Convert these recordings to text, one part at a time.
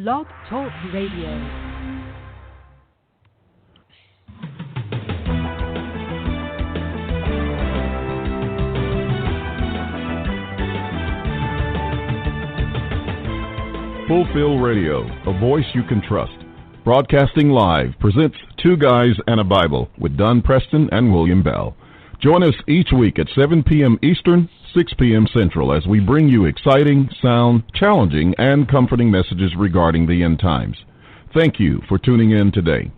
Blog Talk Radio. Fulfill Radio, a voice you can trust. Broadcasting live presents Two Guys and a Bible with Don Preston and William Bell. Join us each week at 7 p.m. Eastern, 6 p.m. Central as we bring you exciting, sound, challenging, and comforting messages regarding the end times. Thank you for tuning in today.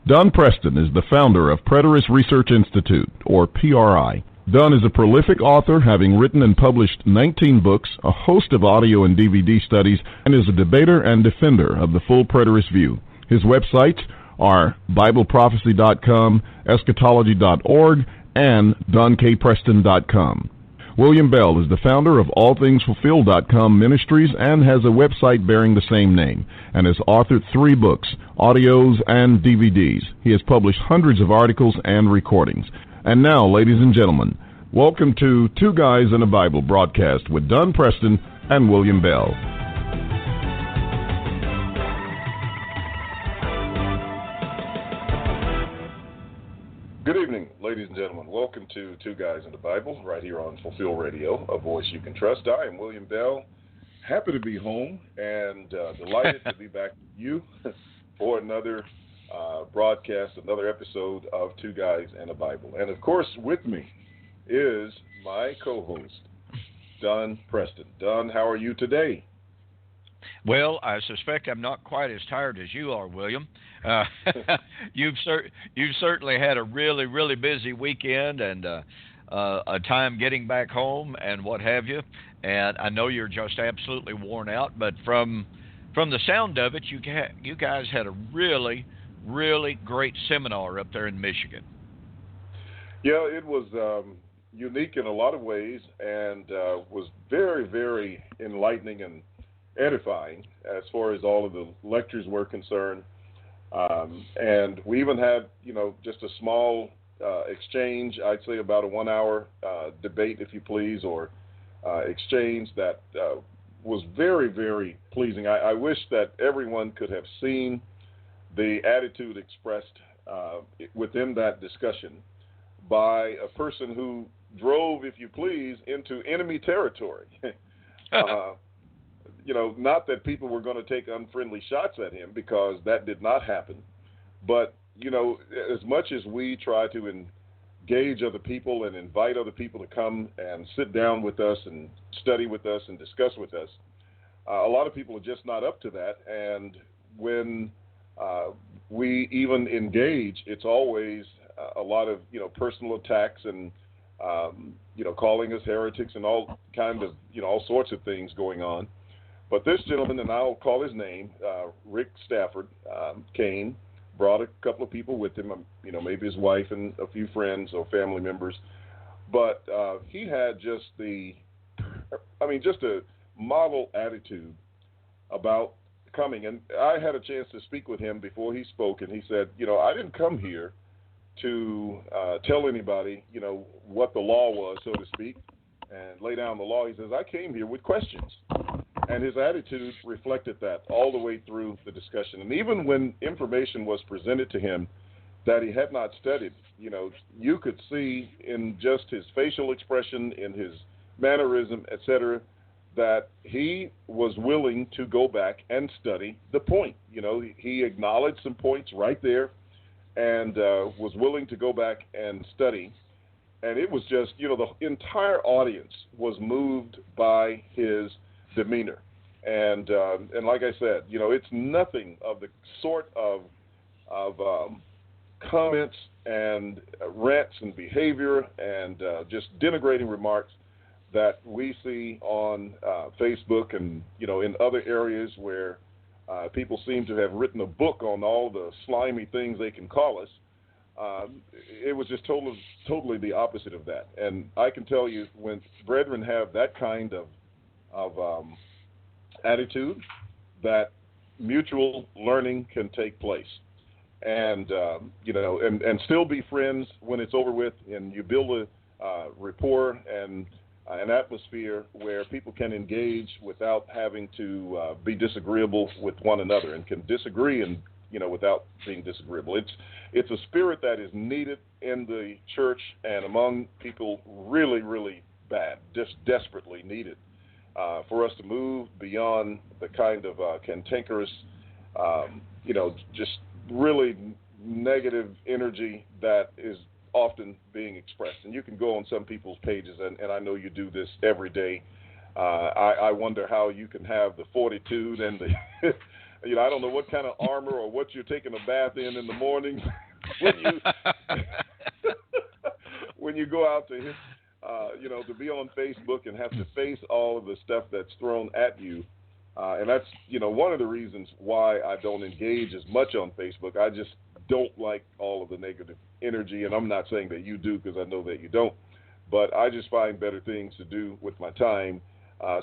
Don Preston is the founder of Preterist Research Institute, or PRI. Don is a prolific author, having written and published 19 books, a host of audio and DVD studies, and is a debater and defender of the full preterist view. His websites are BibleProphecy.com, Eschatology.org, and DonKPreston.com. William Bell is the founder of AllThingsFulfilled.com Ministries and has a website bearing the same name, and has authored 3 books, audios, and DVDs. He has published hundreds of articles and recordings. And now, ladies and gentlemen, welcome to Two Guys and a Bible broadcast with Don Preston and William Bell. Good evening, ladies and gentlemen. Welcome to Two Guys and a Bible, right here on Fulfill Radio, a voice you can trust. I am William Bell, happy to be home and delighted to be back with you for another broadcast, another episode of Two Guys and a Bible. And of course, with me is my co-host, Don Preston. Don, how are you today? Well, I suspect I'm not quite as tired as you are, William. You've certainly had a really, really busy weekend and a time getting back home and what have you. And I know you're just absolutely worn out. But from the sound of it, you guys had a really great seminar up there in Michigan. Yeah, it was unique in a lot of ways and was very, very enlightening and edifying as far as all of the lectures were concerned. And we even had, just a small exchange, I'd say about a 1-hour debate, if you please, or exchange that was very, very pleasing. I wish that everyone could have seen the attitude expressed within that discussion by a person who drove, if you please, into enemy territory. Not that people were going to take unfriendly shots at him, because that did not happen. But, as much as we try to engage other people and invite other people to come and sit down with us and study with us and discuss with us, a lot of people are just not up to that. And when we even engage, it's always a lot of, personal attacks and, calling us heretics and all kind of, all sorts of things going on. But this gentleman, and I'll call his name, Rick Stafford, came, brought a couple of people with him, maybe his wife and a few friends or family members. But he had just a model attitude about coming. And I had a chance to speak with him before he spoke, and he said, I didn't come here to tell anybody, what the law was, so to speak, and lay down the law. He says, I came here with questions. And his attitude reflected that all the way through the discussion. And even when information was presented to him that he had not studied, you could see in just his facial expression, in his mannerism, etc., that he was willing to go back and study the point. He acknowledged some points right there and was willing to go back and study. And it was just, the entire audience was moved by his demeanor. And like I said, it's nothing of the sort of comments and rants and behavior and just denigrating remarks that we see on Facebook and, in other areas where people seem to have written a book on all the slimy things they can call us. It was just totally the opposite of that. And I can tell you, when brethren have that kind of attitude, that mutual learning can take place. And, and still be friends when it's over with, and you build a rapport and an atmosphere where people can engage without having to be disagreeable with one another, and can disagree and without being disagreeable. It's a spirit that is needed in the church and among people, really, really bad, just desperately needed for us to move beyond the kind of cantankerous, just really negative energy that is often being expressed. And you can go on some people's pages, and I know you do this every day. I wonder how you can have the fortitude and the, I don't know what kind of armor or what you're taking a bath in the morning when you go out to to be on Facebook and have to face all of the stuff that's thrown at you. And that's, one of the reasons why I don't engage as much on Facebook. I just don't like all of the negative energy, and I'm not saying that you do, because I know that you don't. But I just find better things to do with my time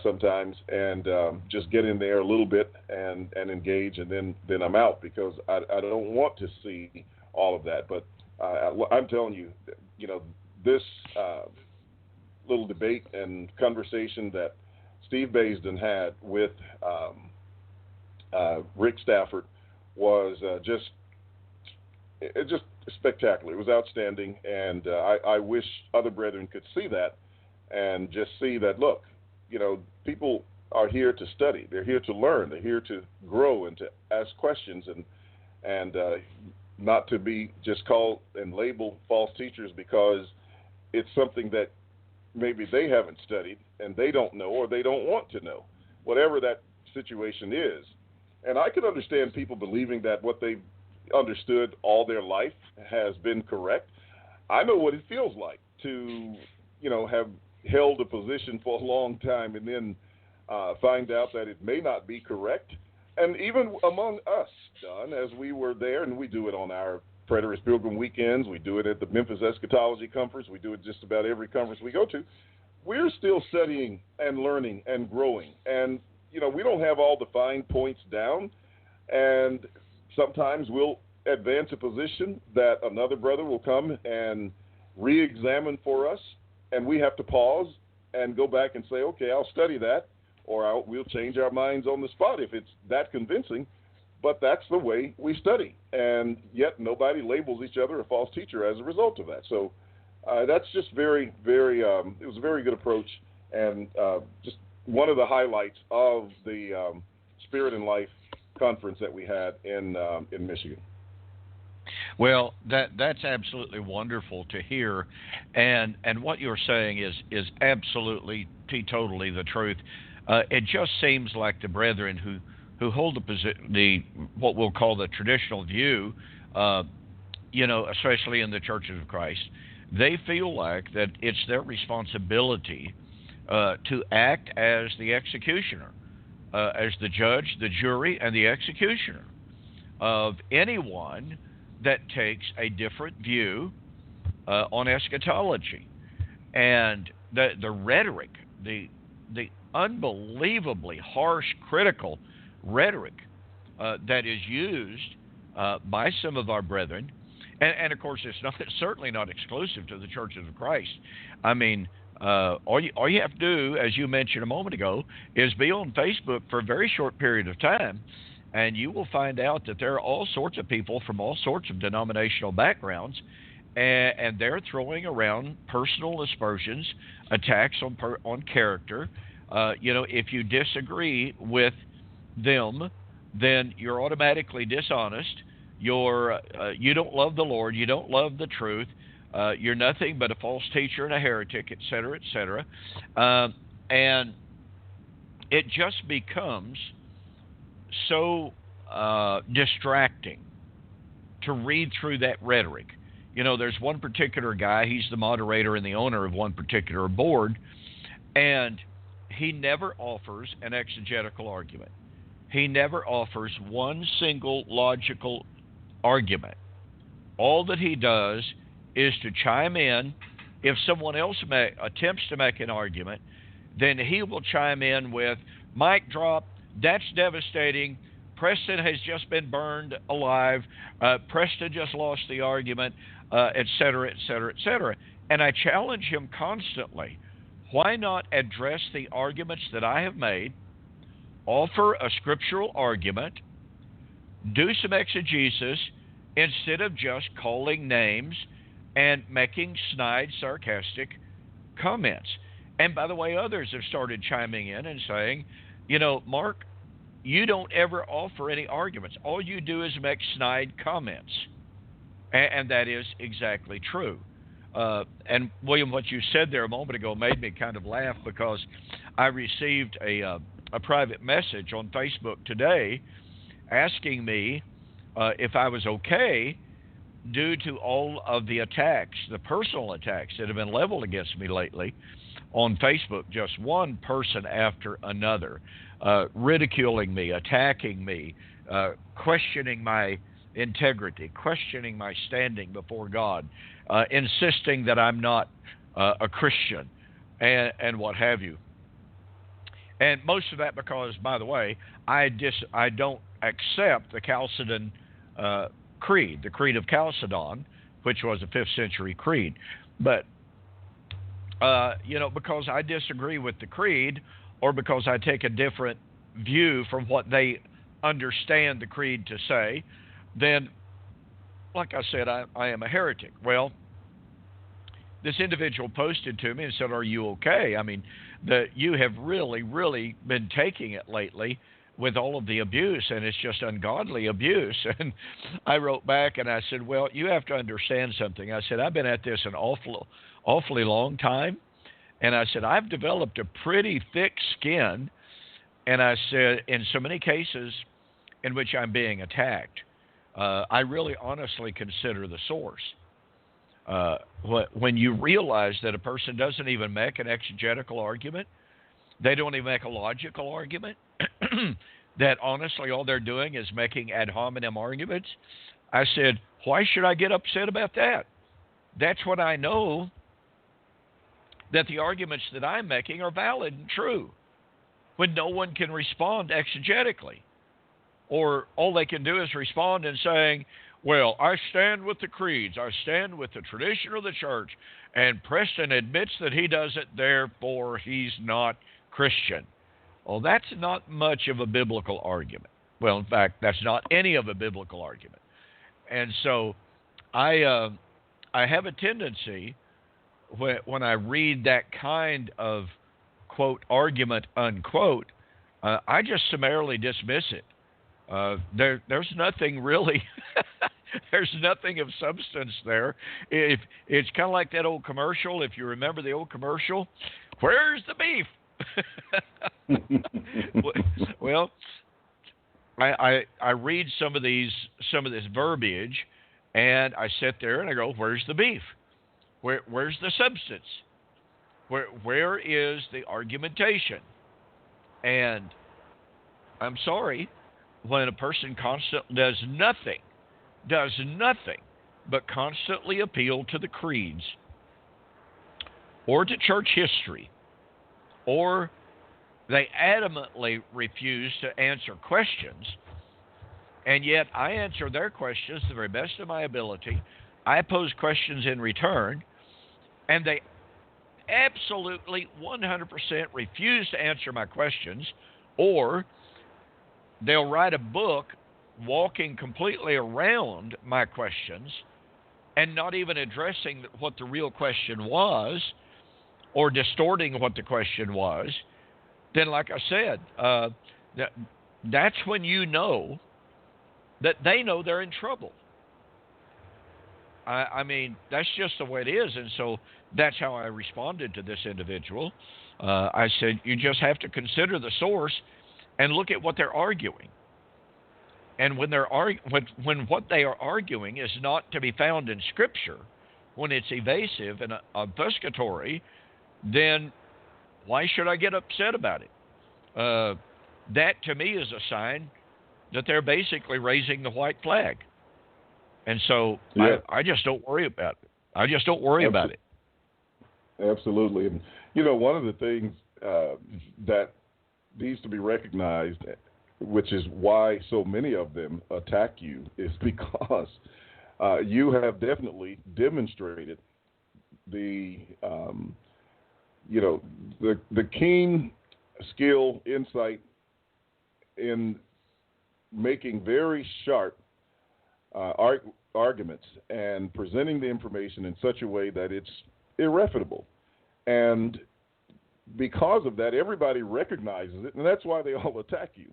sometimes, and just get in there a little bit and engage, and then I'm out, because I don't want to see all of that. But I'm telling you, this little debate and conversation that Steve Baisden had with Rick Stafford was just spectacular. It was outstanding, and I wish other brethren could see that and just see that, look, people are here to study. They're here to learn. They're here to grow and to ask questions, and not to be just called and labeled false teachers because it's something that maybe they haven't studied and they don't know, or they don't want to know, whatever that situation is. And I can understand people believing that what they've understood all their life has been correct. I know what it feels like to, have held a position for a long time and then find out that it may not be correct. And even among us, Don, as we were there, and we do it on our Preterist Pilgrim weekends, we do it at the Memphis Eschatology Conference, we do it just about every conference we go to, we're still studying and learning and growing. And, we don't have all the fine points down, and sometimes we'll advance a position that another brother will come and re-examine for us, and we have to pause and go back and say, okay, I'll study that, or we'll change our minds on the spot if it's that convincing. But that's the way we study, and yet nobody labels each other a false teacher as a result of that. So that's just very, very, it was a very good approach, and just one of the highlights of the Spirit and Life conference that we had in Michigan. Well, that's absolutely wonderful to hear, and what you're saying is absolutely totally the truth. It just seems like the brethren who hold the what we'll call the traditional view, especially in the Churches of Christ, they feel like that it's their responsibility to act as the executioner, as the judge, the jury, and the executioner of anyone that takes a different view on eschatology. And the rhetoric, the unbelievably harsh, critical rhetoric that is used by some of our brethren, and of course it's certainly not exclusive to the Churches of Christ. I mean, all you have to do, as you mentioned a moment ago, is be on Facebook for a very short period of time, and you will find out that there are all sorts of people from all sorts of denominational backgrounds, and they're throwing around personal aspersions, attacks on character. If you disagree with them, then you're automatically dishonest. You don't love the Lord. You don't love the truth. You're nothing but a false teacher and a heretic, et cetera, et cetera. And it just becomes so distracting to read through that rhetoric. There's one particular guy, he's the moderator and the owner of one particular board, and he never offers an exegetical argument. He never offers one single logical argument. All that he does is to chime in. If someone else attempts to make an argument, then he will chime in with, mic drop, that's devastating, Preston has just been burned alive, Preston just lost the argument, et cetera, et cetera, et cetera. And I challenge him constantly. why not address the arguments that I have made, offer a scriptural argument, do some exegesis, instead of just calling names and making snide, sarcastic comments? And by the way, others have started chiming in and saying, Mark, you don't ever offer any arguments. All you do is make snide comments. And that is exactly true. And William, what you said there a moment ago made me kind of laugh, because I received a private message on Facebook today asking me if I was okay due to all of the attacks, the personal attacks that have been leveled against me lately on Facebook, just one person after another, ridiculing me, attacking me, questioning my integrity, questioning my standing before God, insisting that I'm not a Christian, and what have you. And most of that because, by the way, I don't accept the Chalcedon Creed, the Creed of Chalcedon, which was a 5th century creed. But, because I disagree with the creed, or because I take a different view from what they understand the creed to say, then, like I said, I am a heretic. Well, this individual posted to me and said, "Are you okay? I mean, you have really, really been taking it lately with all of the abuse, and it's just ungodly abuse." And I wrote back and I said, "Well, you have to understand something." I said, "I've been at this an awfully long time." And I said, "I've developed a pretty thick skin." And I said, in so many cases in which I'm being attacked, I really honestly consider the source. When you realize that a person doesn't even make an exegetical argument, they don't even make a logical argument, that honestly all they're doing is making ad hominem arguments, I said, why should I get upset about that? That's when I know that the arguments that I'm making are valid and true, when no one can respond exegetically. Or all they can do is respond in saying, well, I stand with the creeds, I stand with the tradition of the church, and Preston admits that he does it, therefore he's not Christian. Well, that's not much of a biblical argument. Well, in fact, that's not any of a biblical argument. And so I have a tendency, when I read that kind of, quote, argument, unquote, I just summarily dismiss it. There's nothing really, there's nothing of substance there. It's kind of like that old commercial, if you remember the old commercial, where's the beef? Well, I read some of this verbiage, and I sit there and I go, where's the beef? Where's the substance? Where is the argumentation? And I'm sorry, when a person constantly does nothing but constantly appeal to the creeds or to church history, or they adamantly refuse to answer questions, and yet I answer their questions to the very best of my ability. I pose questions in return, and they absolutely 100% refuse to answer my questions, or they'll write a book walking completely around my questions and not even addressing what the real question was, or distorting what the question was. Then, like I said, that's when you know that they know they're in trouble. I mean, that's just the way it is. And so that's how I responded to this individual. I said, you just have to consider the source and look at what they're arguing. And when when what they are arguing is not to be found in Scripture, when it's evasive and obfuscatory, then why should I get upset about it? That, to me, is a sign that they're basically raising the white flag. And so I just don't worry about it. I just don't worry about it. Absolutely. And, one of the things that needs to be recognized, which is why so many of them attack you, is because you have definitely demonstrated the the keen skill, insight in making very sharp arguments and presenting the information in such a way that it's irrefutable. And because of that, everybody recognizes it, and that's why they all attack you.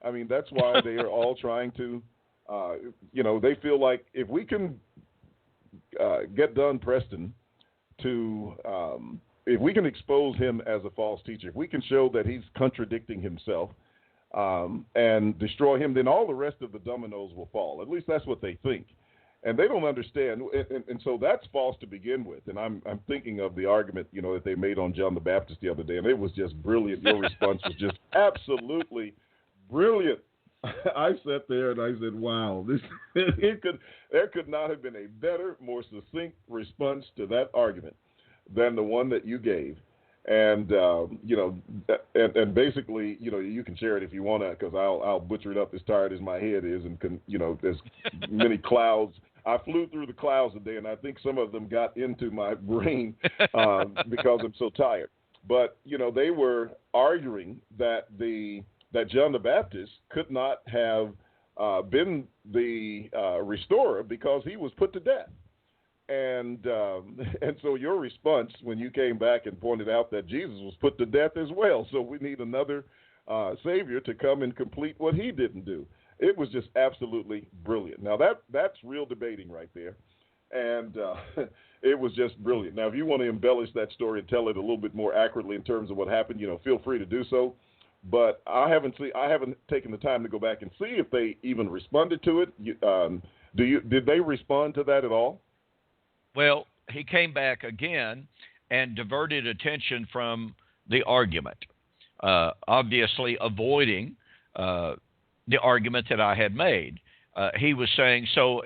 I mean, that's why they are all trying to, they feel like if we can get Don Preston to, if we can expose him as a false teacher, if we can show that he's contradicting himself and destroy him, then all the rest of the dominoes will fall. At least that's what they think. And they don't understand, and so that's false to begin with. And I'm thinking of the argument, that they made on John the Baptist the other day, and it was just brilliant. Your response was just absolutely brilliant. I sat there and I said, "Wow, there could not have been a better, more succinct response to that argument than the one that you gave." And and basically, you can share it if you want to, because I'll butcher it up as tired as my head is, and there's many clouds. I flew through the clouds today, and I think some of them got into my brain because I'm so tired. But they were arguing that John the Baptist could not have been the restorer because he was put to death. And so your response when you came back and pointed out that Jesus was put to death as well, so we need another Savior to come and complete what he didn't do. It was just absolutely brilliant. Now that's real debating right there, and it was just brilliant. Now if you want to embellish that story and tell it a little bit more accurately in terms of what happened, feel free to do so. But I haven't taken the time to go back and see if they even responded to it. Did they respond to that at all? Well, he came back again and diverted attention from the argument, obviously avoiding the argument that I had made. He was saying, so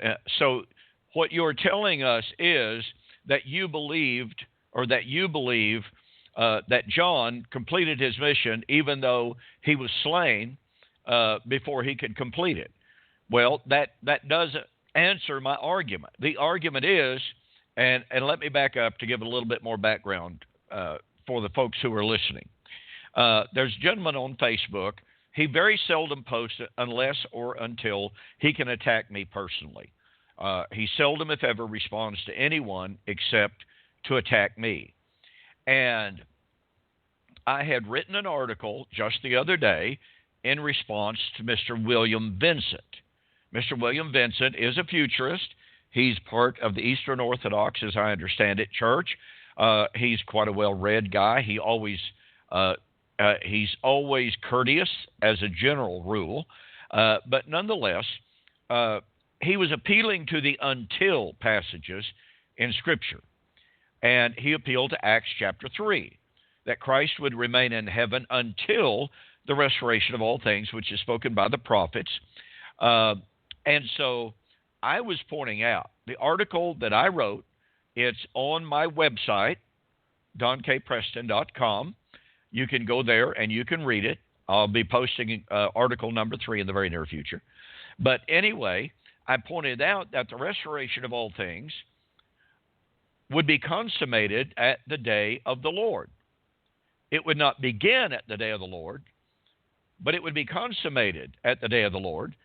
what you're telling us is that you believe that John completed his mission even though he was slain before he could complete it. Well, that doesn't answer my argument. The argument is, and let me back up to give a little bit more background for the folks who are listening. There's a gentleman on Facebook. He very seldom posts unless or until he can attack me personally. He seldom, if ever, responds to anyone except to attack me. And I had written an article just the other day in response to Mr. William Vincent. Mr. William Vincent is a futurist. He's part of the Eastern Orthodox, as I understand it, church. He's quite a well-read guy. He's always courteous as a general rule. But nonetheless, he was appealing to the until passages in Scripture. And he appealed to Acts chapter 3, that Christ would remain in heaven until the restoration of all things, which is spoken by the prophets. And so I was pointing out the article that I wrote. It's on my website, donkpreston.com. You can go there and you can read it. I'll be posting article number 3 in the very near future. But anyway, I pointed out that the restoration of all things would be consummated at the day of the Lord. It would not begin at the day of the Lord, but it would be consummated at the day of the Lord,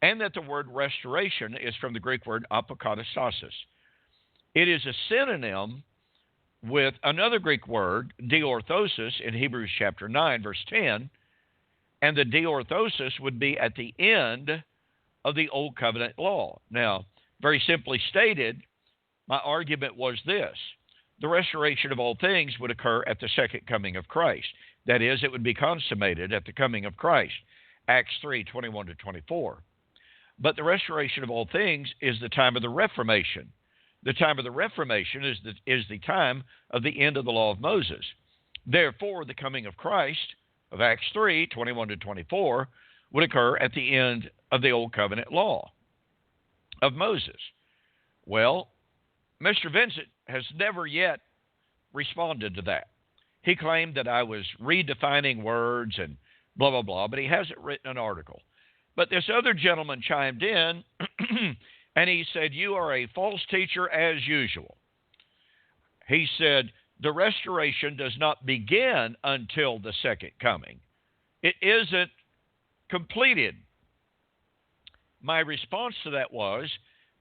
and that the word restoration is from the Greek word apokatastasis. It is a synonym with another Greek word, diorthosis, in Hebrews chapter 9, verse 10, and the diorthosis would be at the end of the Old Covenant law. Now, very simply stated, my argument was this: the restoration of all things would occur at the second coming of Christ. That is, it would be consummated at the coming of Christ. Acts 3, 21 to 24. But the restoration of all things is the time of the Reformation. The time of the Reformation is the time of the end of the law of Moses. Therefore, the coming of Christ, of Acts 3, 21 to 24, would occur at the end of the Old Covenant law of Moses. Well, Mr. Vincent has never yet responded to that. He claimed that I was redefining words and blah, blah, blah, but he hasn't written an article. But this other gentleman chimed in, and he said, "You are a false teacher as usual." He said, the restoration does not begin until the second coming. It isn't completed. My response to that was,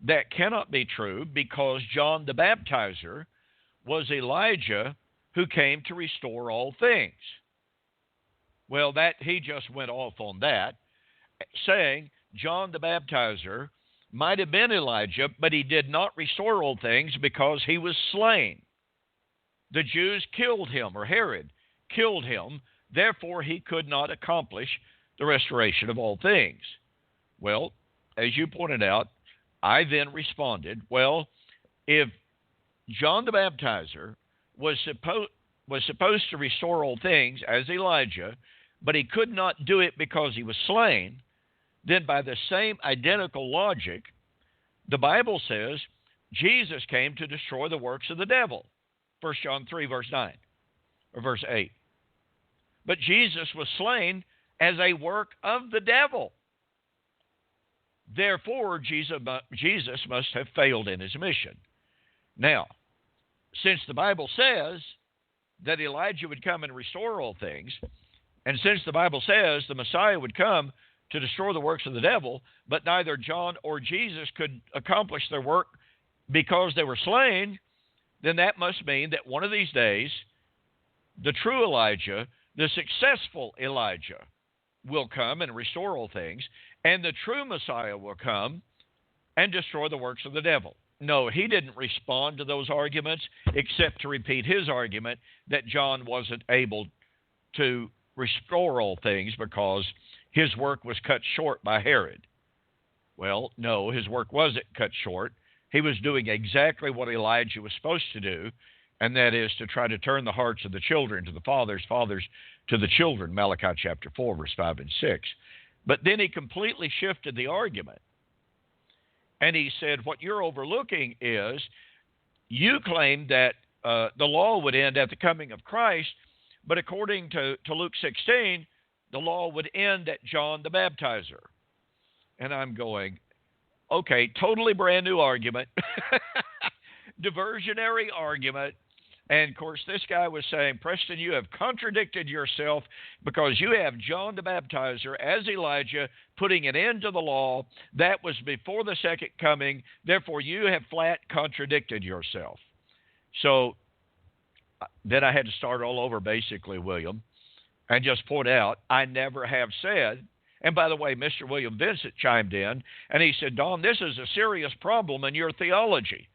that cannot be true because John the Baptizer was Elijah who came to restore all things. Well, he just went off on that, saying John the Baptizer might have been Elijah, but he did not restore all things because he was slain. The Jews killed him, or Herod killed him, therefore he could not accomplish the restoration of all things. Well, as you pointed out, I then responded, well, if John the Baptizer was supposed to restore all things as Elijah, but he could not do it because he was slain, then by the same identical logic, the Bible says Jesus came to destroy the works of the devil. 1 John 3, verse 9, or verse 8. But Jesus was slain as a work of the devil. Therefore, Jesus must have failed in his mission. Now, since the Bible says that Elijah would come and restore all things, and since the Bible says the Messiah would come to destroy the works of the devil, but neither John or Jesus could accomplish their work because they were slain, then that must mean that one of these days, the true Elijah, the successful Elijah, will come and restore all things, and the true Messiah will come and destroy the works of the devil. No, he didn't respond to those arguments except to repeat his argument that John wasn't able to restore all things because his work was cut short by Herod. Well, no, his work wasn't cut short. He was doing exactly what Elijah was supposed to do, and that is to try to turn the hearts of the children to the fathers, fathers to the children, Malachi chapter 4, verse 5 and 6. But then he completely shifted the argument. And he said, what you're overlooking is, you claim that the law would end at the coming of Christ, but according to Luke 16, the law would end at John the Baptizer. And I'm going, okay, totally brand new argument, diversionary argument. And, of course, this guy was saying, Preston, you have contradicted yourself because you have John the Baptizer as Elijah putting an end to the law. That was before the second coming. Therefore, you have flat contradicted yourself. So then I had to start all over, basically, William, and just point out I never have said. And, by the way, Mr. William Vincent chimed in, and he said, Don, this is a serious problem in your theology.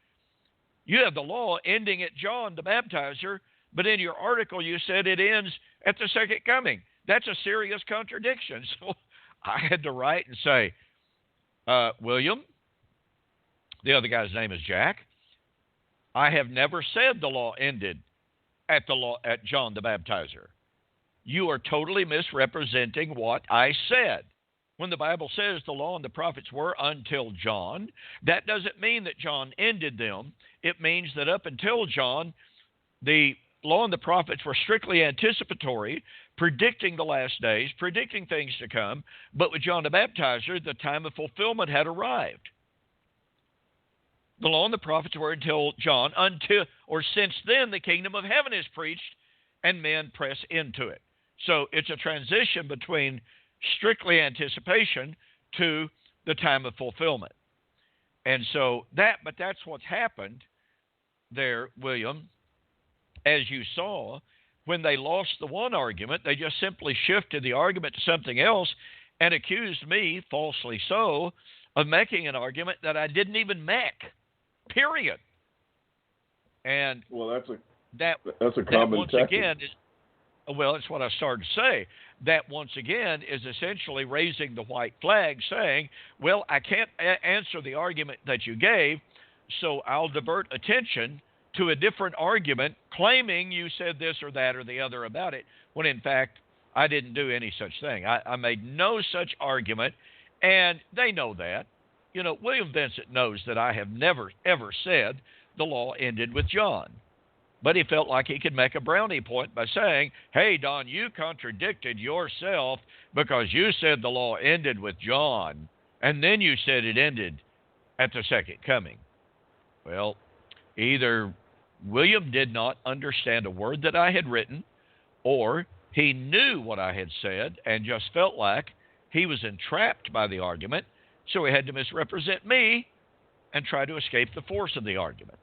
You have the law ending at John the Baptizer, but in your article you said it ends at the second coming. That's a serious contradiction. So I had to write and say, William, the other guy's name is Jack, I have never said the law ended at John the Baptizer. You are totally misrepresenting what I said. When the Bible says the law and the prophets were until John, that doesn't mean that John ended them. It means that up until John, the law and the prophets were strictly anticipatory, predicting the last days, predicting things to come. But with John the Baptizer, the time of fulfillment had arrived. The law and the prophets were until John, since then the kingdom of heaven is preached and men press into it. So it's a transition between strictly anticipation to the time of fulfillment. And so that's what's happened there, William. As you saw, when they lost the one argument, they just simply shifted the argument to something else and accused me, falsely so, of making an argument that I didn't even make, period. And well, that's a common once tactic. Again, well, it's what I started to say. That, once again, is essentially raising the white flag, saying, well, I can't answer the argument that you gave, so I'll divert attention to a different argument, claiming you said this or that or the other about it, when, in fact, I didn't do any such thing. I made no such argument, and they know that. You know, William Vincent knows that I have never, ever said the law ended with John. But he felt like he could make a brownie point by saying, hey, Don, you contradicted yourself because you said the law ended with John, and then you said it ended at the second coming. Well, either William did not understand a word that I had written, or he knew what I had said and just felt like he was entrapped by the argument, so he had to misrepresent me and try to escape the force of the argument.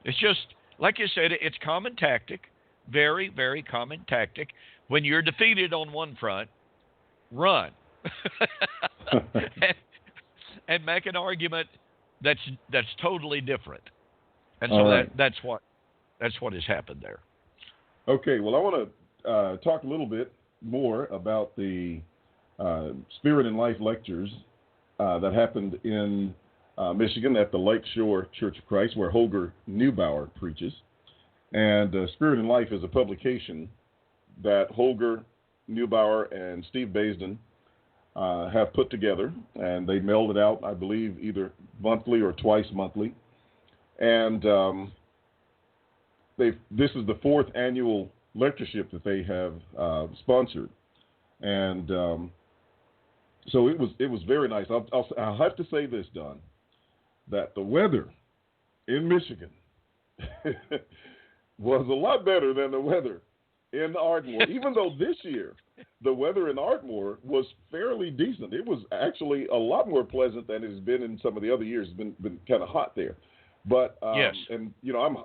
It's just, like you said, it's common tactic, very, very common tactic. When you're defeated on one front, run. and make an argument that's totally different. And so right. that's what has happened there. Okay, well, I want to talk a little bit more about the Spirit and Life lectures that happened in Michigan at the Lakeshore Church of Christ, where Holger Neubauer preaches. And Spirit and Life is a publication that Holger Neubauer and Steve Basden have put together, and they mailed it out, I believe, either monthly or twice monthly. And this is the fourth annual lectureship that they have sponsored, and so it was very nice. I'll have to say this, Don, that the weather in Michigan was a lot better than the weather in Ardmore, even though this year the weather in Ardmore was fairly decent. It was actually a lot more pleasant than it has been in some of the other years. It's been kind of hot there. But yes. And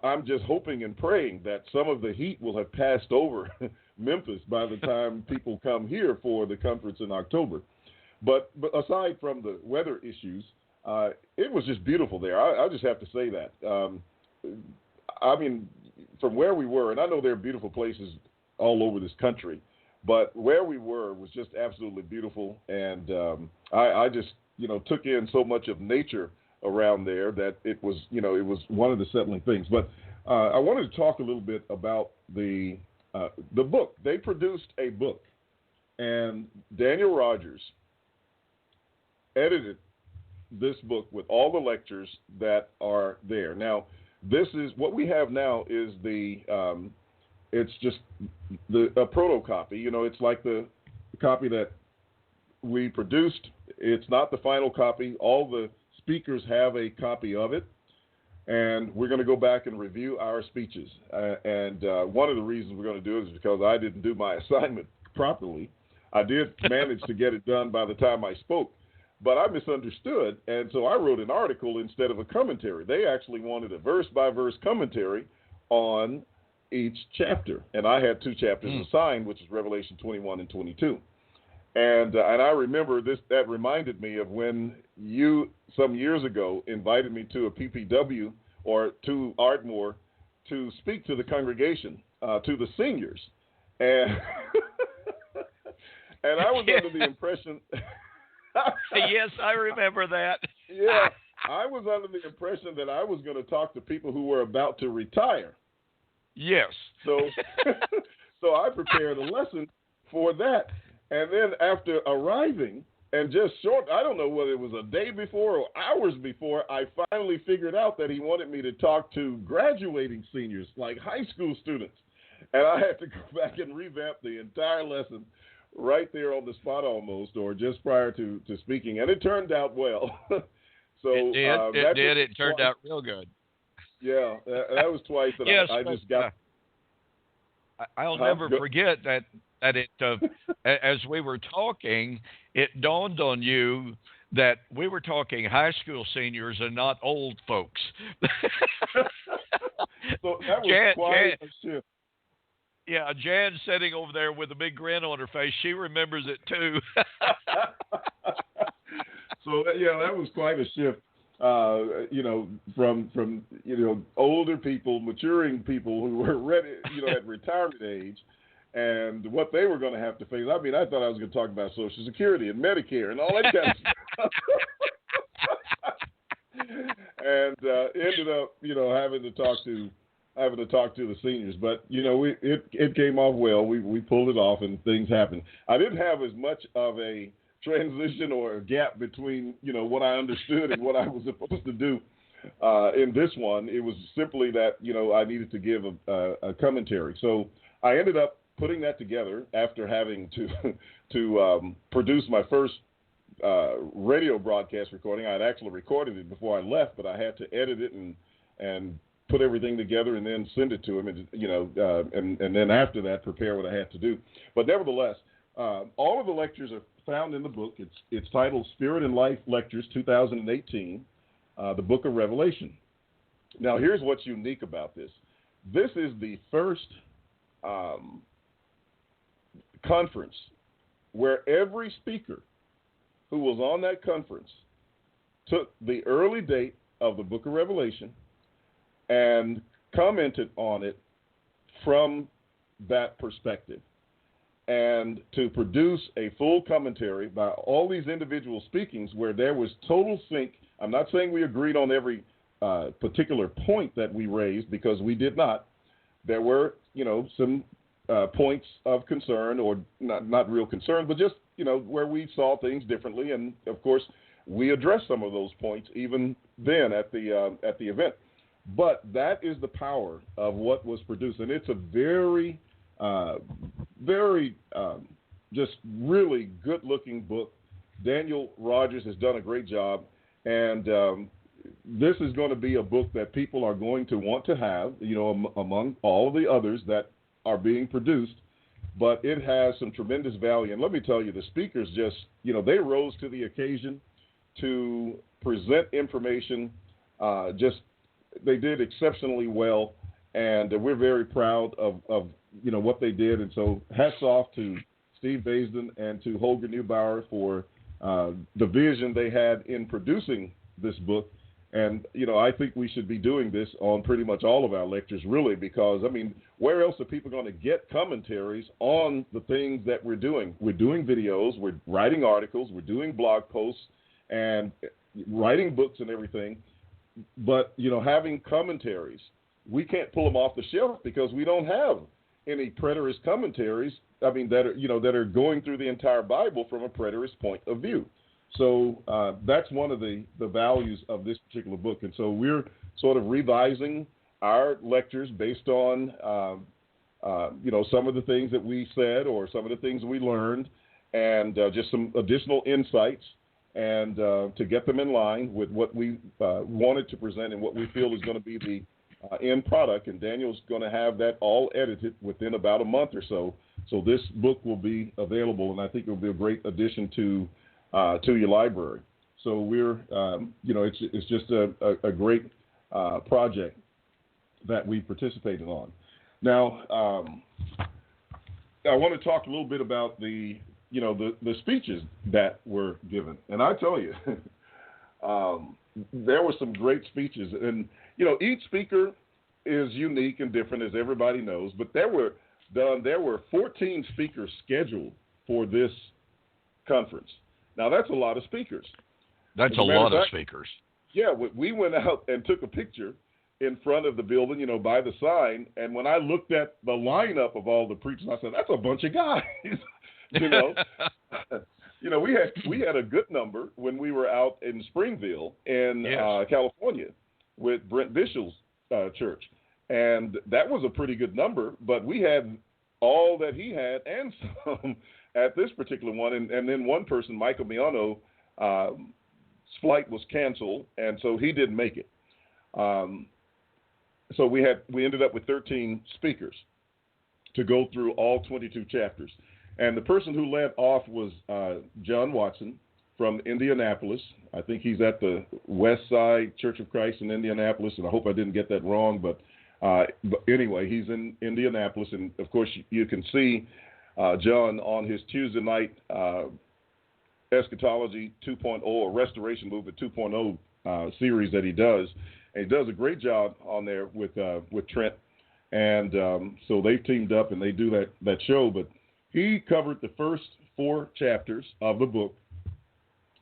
I'm just hoping and praying that some of the heat will have passed over Memphis by the time people come here for the conference in October. But aside from the weather issues, it was just beautiful there. I just have to say that. I mean, from where we were, and I know there are beautiful places all over this country, but where we were was just absolutely beautiful, and I just took in so much of nature around there that it was one of the settling things. But I wanted to talk a little bit about the book. They produced a book, and Daniel Rogers edited this book with all the lectures that are there. Now, this is what we have now is it's just a protocopy. It's like the copy that we produced. It's not the final copy. All the speakers have a copy of it, and we're going to go back and review our speeches. And one of the reasons we're going to do it is because I didn't do my assignment properly. I did manage to get it done by the time I spoke, but I misunderstood, and so I wrote an article instead of a commentary. They actually wanted a verse-by-verse commentary on each chapter, and I had two chapters assigned, which is Revelation 21 and 22. And I remember that reminded me of when you, some years ago, invited me to a PPW or to Ardmore to speak to the congregation, to the seniors. And and I was under the impression... Yes, I remember that. Yeah, I was under the impression that I was going to talk to people who were about to retire. Yes. So I prepared a lesson for that. And then after arriving, and just I don't know whether it was a day before or hours before, I finally figured out that he wanted me to talk to graduating seniors, like high school students. And I had to go back and revamp the entire lesson right there on the spot almost, or just prior to speaking. And it turned out well. So it did. It turned out real good. Yeah, that was twice that yes, I just got. I'll never forget that it, as we were talking, it dawned on you that we were talking high school seniors and not old folks. So that was quite a shift. Yeah, Jan's sitting over there with a big grin on her face. She remembers it too. So that was quite a shift. From older people, maturing people who were ready, at retirement age, and what they were going to have to face. I mean, I thought I was going to talk about Social Security and Medicare and all that kind of stuff. And ended up, having to talk to the seniors. But it came off well. We pulled it off, and things happened. I didn't have as much of a transition or a gap between what I understood and what I was supposed to do in this one. It was simply that I needed to give a commentary. So I ended up putting that together after having to produce my first radio broadcast recording. I had actually recorded it before I left, but I had to edit it and put everything together and then send it to him, and then after that, prepare what I had to do. But nevertheless, all of the lectures are found in the book. It's titled Spirit and Life Lectures 2018, the Book of Revelation. Now, here's what's unique about this. This is the first conference where every speaker who was on that conference took the early date of the Book of Revelation and commented on it from that perspective, and to produce a full commentary by all these individual speakings where there was total sync. I'm not saying we agreed on every particular point that we raised, because we did not. There were, some points of concern, or not real concern, but just, where we saw things differently. And, of course, we addressed some of those points even then at the event. But that is the power of what was produced. And it's a very, very just really good-looking book. Daniel Rogers has done a great job. And this is going to be a book that people are going to want to have, among all of the others that are being produced. But it has some tremendous value. And let me tell you, the speakers just, they rose to the occasion to present information. They did exceptionally well, and we're very proud of what they did. And so hats off to Steve Baisden and to Holger Neubauer for the vision they had in producing this book. And, I think we should be doing this on pretty much all of our lectures, really, because, where else are people going to get commentaries on the things that we're doing? We're doing videos, we're writing articles, we're doing blog posts, and writing books and everything. But, having commentaries, we can't pull them off the shelf because we don't have any preterist commentaries, that are going through the entire Bible from a preterist point of view. So that's one of the values of this particular book. And so we're sort of revising our lectures based on, some of the things that we said or some of the things we learned, and just some additional insights, and to get them in line with what we wanted to present and what we feel is going to be the end product. And Daniel's going to have that all edited within about a month or so. So this book will be available, and I think it will be a great addition to your library. So we're, it's just a great project that we participated on. Now, I want to talk a little bit about the speeches that were given. And I tell you, there were some great speeches. And, each speaker is unique and different, as everybody knows. But there were 14 speakers scheduled for this conference. Now, that's a lot of speakers. That's a lot of speakers. Yeah, we went out and took a picture in front of the building, by the sign. And when I looked at the lineup of all the preachers, I said, that's a bunch of guys. We had a good number when we were out in Springville in California with Brent Bishop's church. And that was a pretty good number, but we had all that he had and some at this particular one. And then one person, Michael Miano, flight was canceled, and so he didn't make it. So we ended up with 13 speakers to go through all 22 chapters. And the person who led off was John Watson from Indianapolis. I think he's at the West Side Church of Christ in Indianapolis, and I hope I didn't get that wrong. But anyway, he's in Indianapolis, and, of course, you can see John on his Tuesday night Eschatology 2.0 or Restoration Movement 2.0 series that he does. And he does a great job on there with Trent. And so they've teamed up and they do that show. But he covered the first 4 chapters of the book,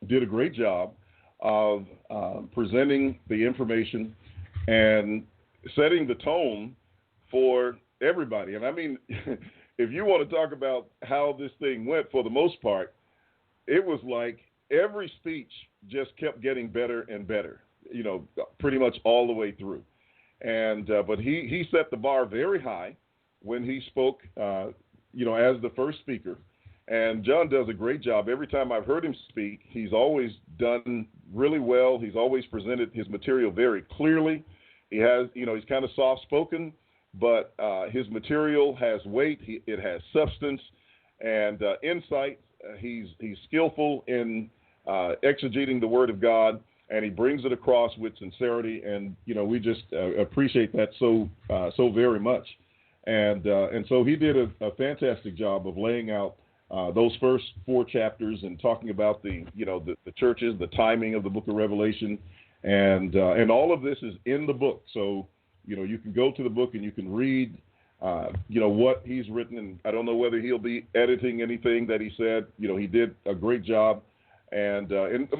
did a great job of presenting the information and setting the tone for everybody. And if you want to talk about how this thing went, for the most part, it was like every speech just kept getting better and better, pretty much all the way through. And but he set the bar very high when he spoke, as the first speaker. And John does a great job. Every time I've heard him speak, he's always done really well. He's always presented his material very clearly. He has, he's kind of soft-spoken, but his material has weight. It has substance and insight. He's skillful in exegeting the Word of God, and he brings it across with sincerity. And we just appreciate that so very much. And so he did a fantastic job of laying out those first 4 chapters and talking about the churches, the timing of the Book of Revelation, and all of this is in the book. So you can go to the book and you can read what he's written. And I don't know whether he'll be editing anything that he said. He did a great job. And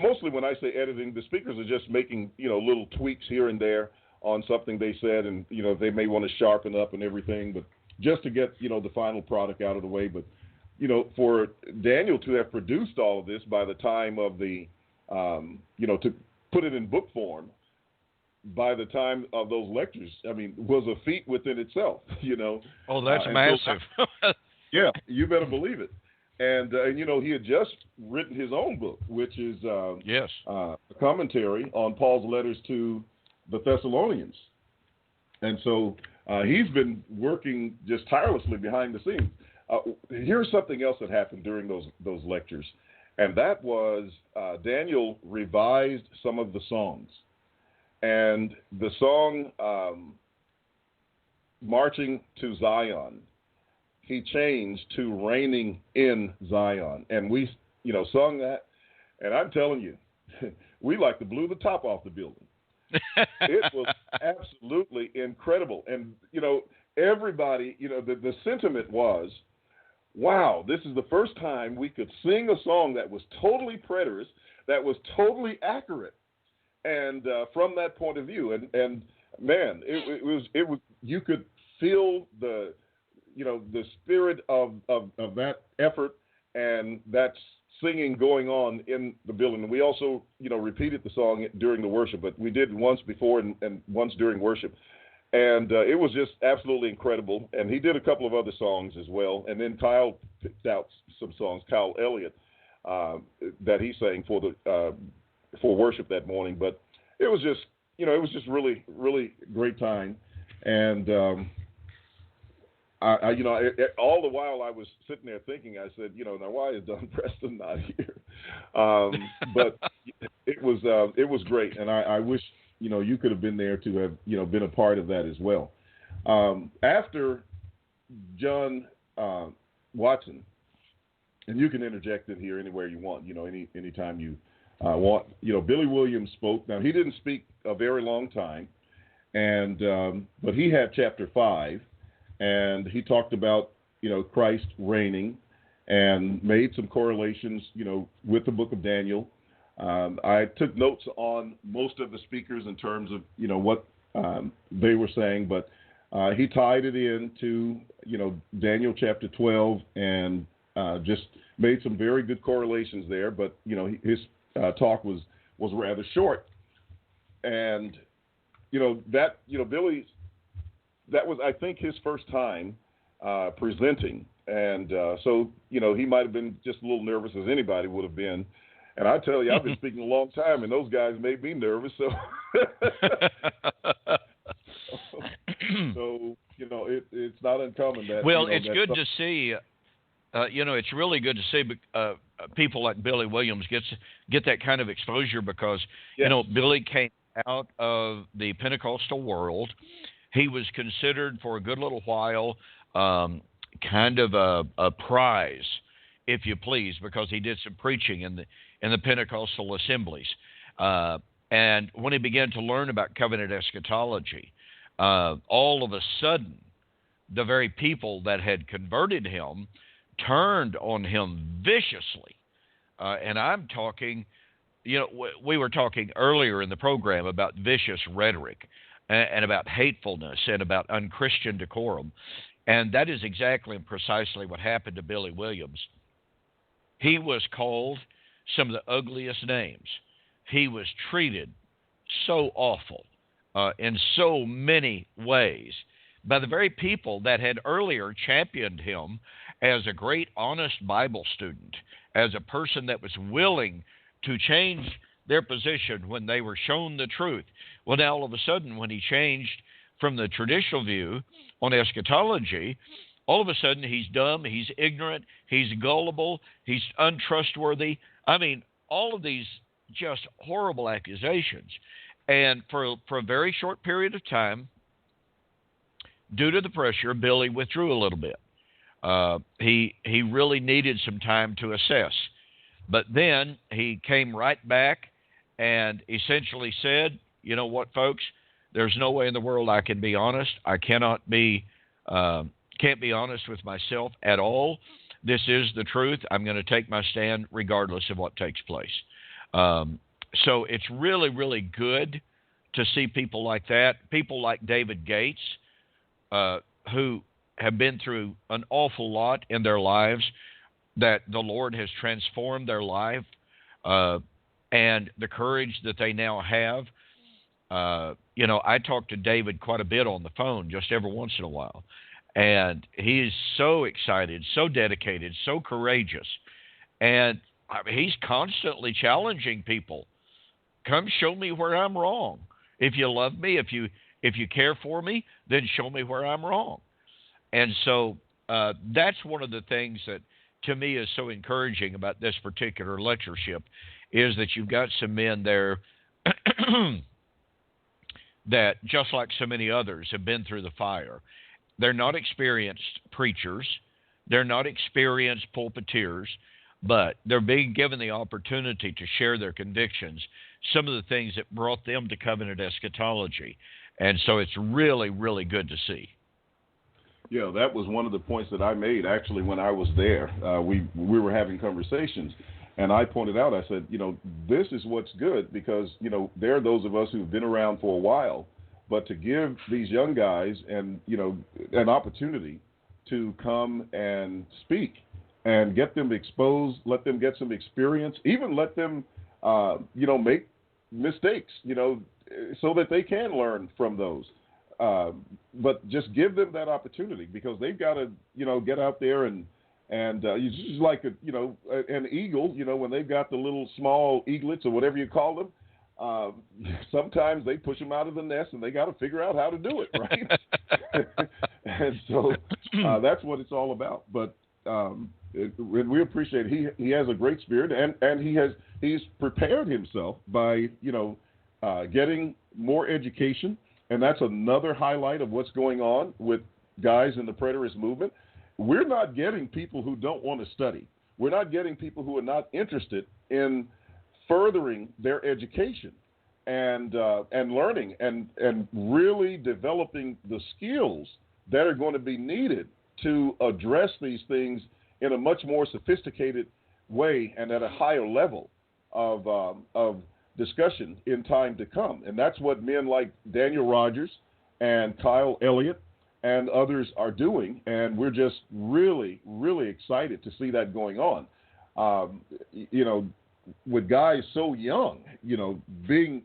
mostly when I say editing, the speakers are just making, little tweaks here and there on something they said, and, they may want to sharpen up and everything, but just to get, the final product out of the way. But, for Daniel to have produced all of this by the time of the, to put it in book form, by the time of those lectures, was a feat within itself, Oh, that's massive. Yeah, you better believe it. And he had just written his own book, which is a commentary on Paul's letters to the Thessalonians. And so he's been working just tirelessly behind the scenes. Here's something else that happened during those lectures, and that was Daniel revised some of the songs. And the song Marching to Zion, he changed to Reigning in Zion. And we, sung that. And I'm telling you, we like to blew the top off the building. It was absolutely incredible. And, everybody, the sentiment was, wow, this is the first time we could sing a song that was totally preterist, that was totally accurate. And from that point of view, and man, it was you could feel the spirit of that effort and that singing going on in the building. And we also, repeated the song during the worship, but we did once before and once during worship. And it was just absolutely incredible. And he did a couple of other songs as well. And then Kyle picked out some songs, Kyle Elliott, that he sang for worship that morning. But it was just, really, really great time. And, all the while I was sitting there thinking, I said, now why is Don Preston not here? But it was great, and I wish you could have been there to have been a part of that as well. After John Watson, and you can interject in here anywhere you want, anytime you want. Billy Williams spoke. Now he didn't speak a very long time, and but he had chapter 5. And he talked about, Christ reigning and made some correlations, with the book of Daniel. I took notes on most of the speakers in terms of, what they were saying, but he tied it into, Daniel chapter 12 and just made some very good correlations there. But, his talk was rather short. And, Billy's, that was, I think, his first time presenting. And so, he might have been just a little nervous, as anybody would have been. And I tell you, I've been speaking a long time, and those guys made me nervous. So, it's not uncommon that. Well, it's good to see. It's really good to see people like Billy Williams get that kind of exposure because, yes. Billy came out of the Pentecostal world. He was considered for a good little while kind of a prize, if you please, because he did some preaching in the Pentecostal assemblies. And when he began to learn about covenant eschatology, all of a sudden, the very people that had converted him turned on him viciously. And I'm talking, we were talking earlier in the program about vicious rhetoric and about hatefulness and about unchristian decorum. And that is exactly and precisely what happened to Billy Williams. He was called some of the ugliest names. He was treated so awful in so many ways by the very people that had earlier championed him as a great, honest Bible student, as a person that was willing to change their position when they were shown the truth. Well, now all of a sudden, when he changed from the traditional view on eschatology, all of a sudden he's dumb, he's ignorant, he's gullible, he's untrustworthy. I mean, all of these just horrible accusations. And for a very short period of time, due to the pressure, Billy withdrew a little bit. He really needed some time to assess. But then he came right back and essentially said, you know what, folks, there's no way in the world I can be honest. I can't be honest with myself at all. This is the truth. I'm going to take my stand regardless of what takes place. So it's really, really good to see people like that, people like David Gates, who have been through an awful lot in their lives, that the Lord has transformed their life, and the courage that they now have. I talk to David quite a bit on the phone, just every once in a while, and he is so excited, so dedicated, so courageous, and he's constantly challenging people. Come show me where I'm wrong. If you love me, if you care for me, then show me where I'm wrong. And so that's one of the things that, to me, is so encouraging about this particular lectureship, is that you've got some men there that, just like so many others, have been through the fire. They're not experienced preachers. They're not experienced pulpiteers, but they're being given the opportunity to share their convictions, some of the things that brought them to covenant eschatology. And so it's really, really good to see. Yeah, that was one of the points that I made, actually, when I was there. We were having conversations, and I pointed out, I said, this is what's good, because, there are those of us who've been around for a while, but to give these young guys an opportunity to come and speak and get them exposed, let them get some experience, even let them, make mistakes, so that they can learn from those. But just give them that opportunity, because they've got to, get out there and it's just like an eagle, when they've got the little small eaglets or whatever you call them. Sometimes they push them out of the nest, and they got to figure out how to do it, right? And so that's what it's all about. But we appreciate it. He has a great spirit, and he's prepared himself by getting more education. And that's another highlight of what's going on with guys in the preterist movement. We're not getting people who don't want to study. We're not getting people who are not interested in furthering their education and learning and really developing the skills that are going to be needed to address these things in a much more sophisticated way and at a higher level of discussion in time to come. And that's what men like Daniel Rogers and Kyle Elliott and others are doing, and we're just really, really excited to see that going on. With guys so young, being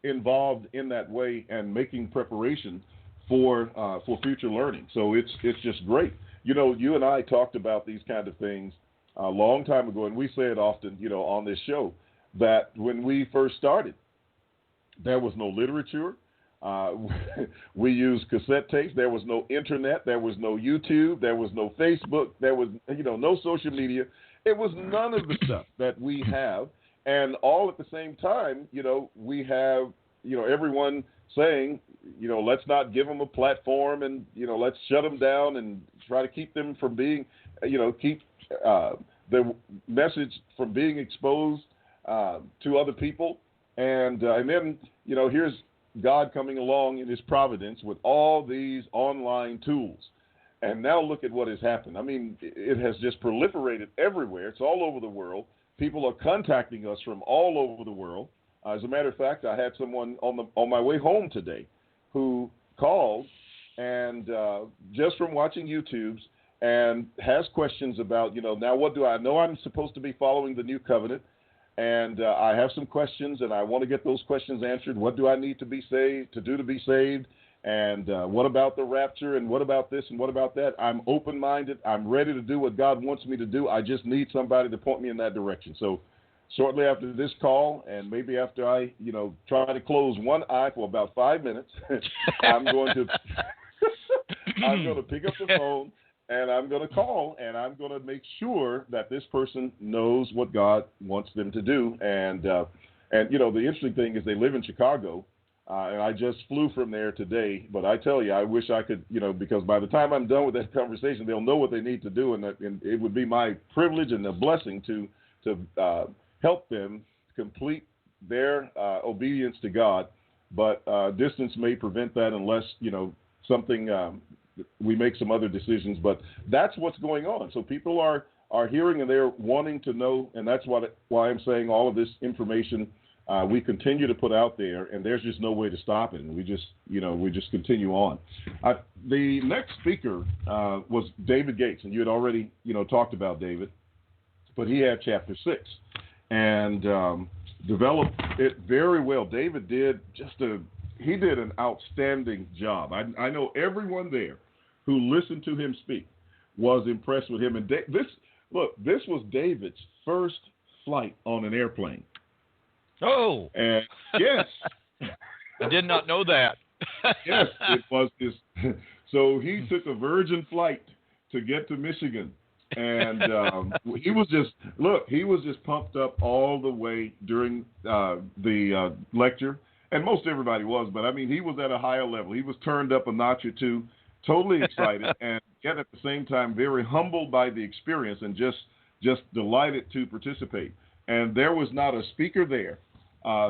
involved in that way and making preparation for future learning. So it's just great. You and I talked about these kind of things a long time ago, and we say it often, on this show, that when we first started, there was no literature. We used cassette tapes. There was no internet. There was no YouTube. There was no Facebook. There was, no social media. It was none of the stuff that we have. And all at the same time, we have, everyone saying, let's not give them a platform, and, let's shut them down and try to keep them from being, keep the message from being exposed to other people. And then, here's God coming along in his providence with all these online tools. And now look at what has happened. I mean, it has just proliferated everywhere. It's all over the world. People are contacting us from all over the world. As a matter of fact, I had someone on my way home today who called and just from watching YouTubes and has questions about, now what do I know? I'm supposed to be following the new covenant. And I have some questions, and I want to get those questions answered. What do I need to be saved, to do to be saved? And what about the rapture? And what about this? And what about that? I'm open-minded. I'm ready to do what God wants me to do. I just need somebody to point me in that direction. So shortly after this call, and maybe after I, try to close one eye for about 5 minutes, I'm going to pick up the phone and I'm going to call, and I'm going to make sure that this person knows what God wants them to do. And the interesting thing is they live in Chicago, and I just flew from there today. But I tell you, I wish I could, because by the time I'm done with that conversation, they'll know what they need to do, and it would be my privilege and a blessing to help them complete their obedience to God. But distance may prevent that unless, we make some other decisions. But that's what's going on. So people are hearing and they're wanting to know, and that's why I'm saying all of this information we continue to put out there, and there's just no way to stop it. And we just continue on. The next speaker was David Gates, and you had already, talked about David, but he had chapter 6 and developed it very well. David did he did an outstanding job. I know everyone there who listened to him speak was impressed with him. And this was David's first flight on an airplane. Oh. And yes. I did not know that. Yes, it was his. So he took a Virgin flight to get to Michigan. And he was just pumped up all the way during the lecture. And most everybody was, but I mean, he was at a higher level. He was turned up a notch or two, totally excited, and yet at the same time very humbled by the experience and just delighted to participate. And there was not a speaker there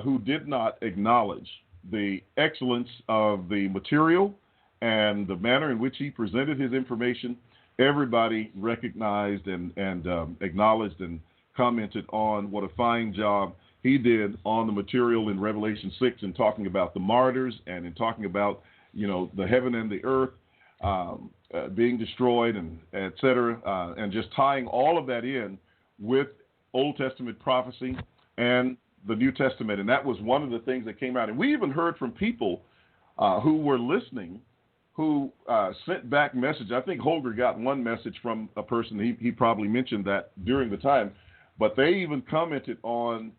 who did not acknowledge the excellence of the material and the manner in which he presented his information. Everybody recognized and acknowledged and commented on what a fine job he did on the material in Revelation 6 and talking about the martyrs and in talking about, the heaven and the earth being destroyed and et cetera, and just tying all of that in with Old Testament prophecy and the New Testament. And that was one of the things that came out. And we even heard from people who were listening who sent back message. I think Holger got one message from a person. He probably mentioned that during the time. But they even commented on,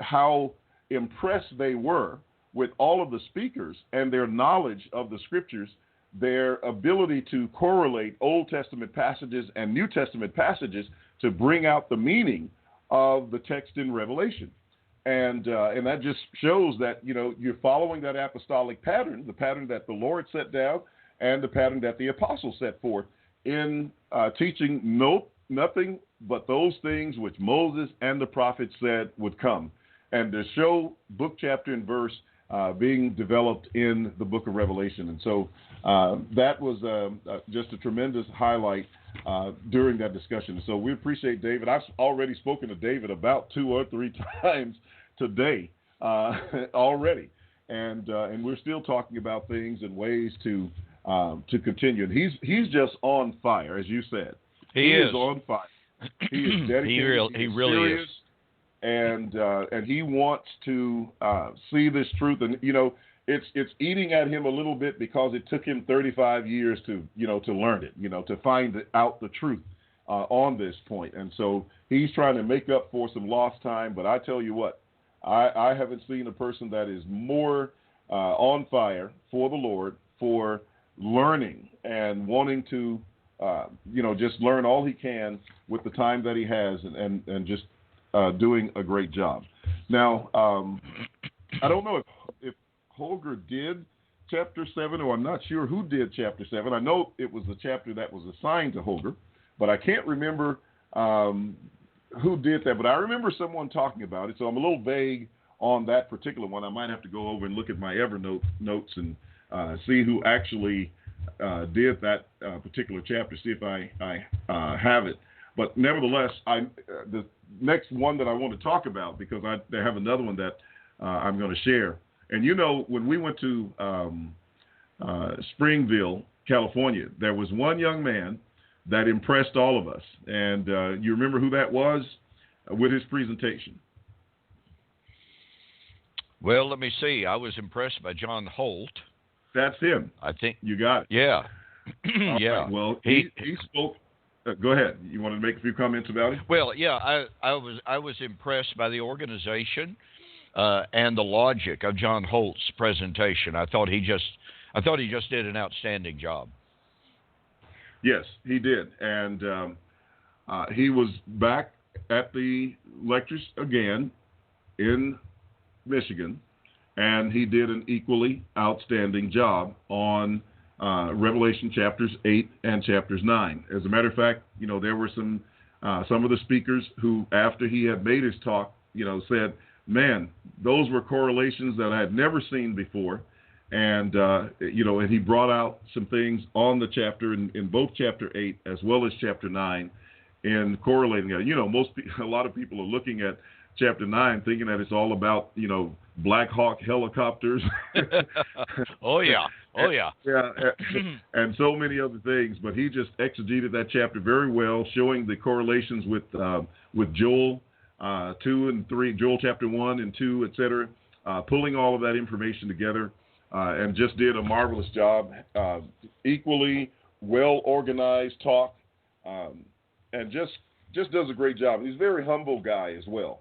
how impressed they were with all of the speakers and their knowledge of the scriptures, their ability to correlate Old Testament passages and New Testament passages to bring out the meaning of the text in Revelation. And that just shows that, you're following that apostolic pattern, the pattern that the Lord set down and the pattern that the apostles set forth in teaching nothing but those things which Moses and the prophets said would come, and to show book, chapter, and verse being developed in the book of Revelation. And so that was just a tremendous highlight during that discussion. So we appreciate David. I've already spoken to David about 2 or 3 times today already, and we're still talking about things and ways to continue. And he's just on fire, as you said. He is on fire. He is dedicated. He really is. And he wants to see this truth. And it's eating at him a little bit because it took him 35 years to learn it, to find out the truth on this point. And so he's trying to make up for some lost time. But I tell you what, I haven't seen a person that is more on fire for the Lord, for learning and wanting to just learn all he can with the time that he has, and just doing a great job. Now, I don't know if Holger did chapter 7, or I'm not sure who did chapter 7. I know it was the chapter that was assigned to Holger, but I can't remember who did that. But I remember someone talking about it, so I'm a little vague on that particular one. I might have to go over and look at my Evernote notes and see who actually did that particular chapter, see if I have it. But nevertheless, the next one that I want to talk about, because I have another one that I'm going to share. And when we went to Springville, California, there was one young man that impressed all of us. And you remember who that was with his presentation? Well, let me see. I was impressed by John Holt. That's him. I think you got it. Yeah. Yeah. Right. Well, he spoke Go ahead. You wanted to make a few comments about it? Well, yeah, I was impressed by the organization and the logic of John Holt's presentation. I thought he just did an outstanding job. Yes, he did, and he was back at the lectures again in Michigan, and he did an equally outstanding job on Revelation chapters 8 and chapters 9. As a matter of fact, there were some of the speakers who, after he had made his talk, said, man, those were correlations that I had never seen before. And, and he brought out some things on the chapter in both chapter 8 as well as chapter 9 in correlating it. A lot of people are looking at chapter 9 thinking that it's all about, Black Hawk helicopters. Oh, yeah. Oh, yeah. Yeah, and so many other things. But he just exegeted that chapter very well, showing the correlations with Joel 2 and 3, Joel chapter 1 and 2, etc., pulling all of that information together, and just did a marvelous job. Equally well-organized talk, and just does a great job. He's a very humble guy as well.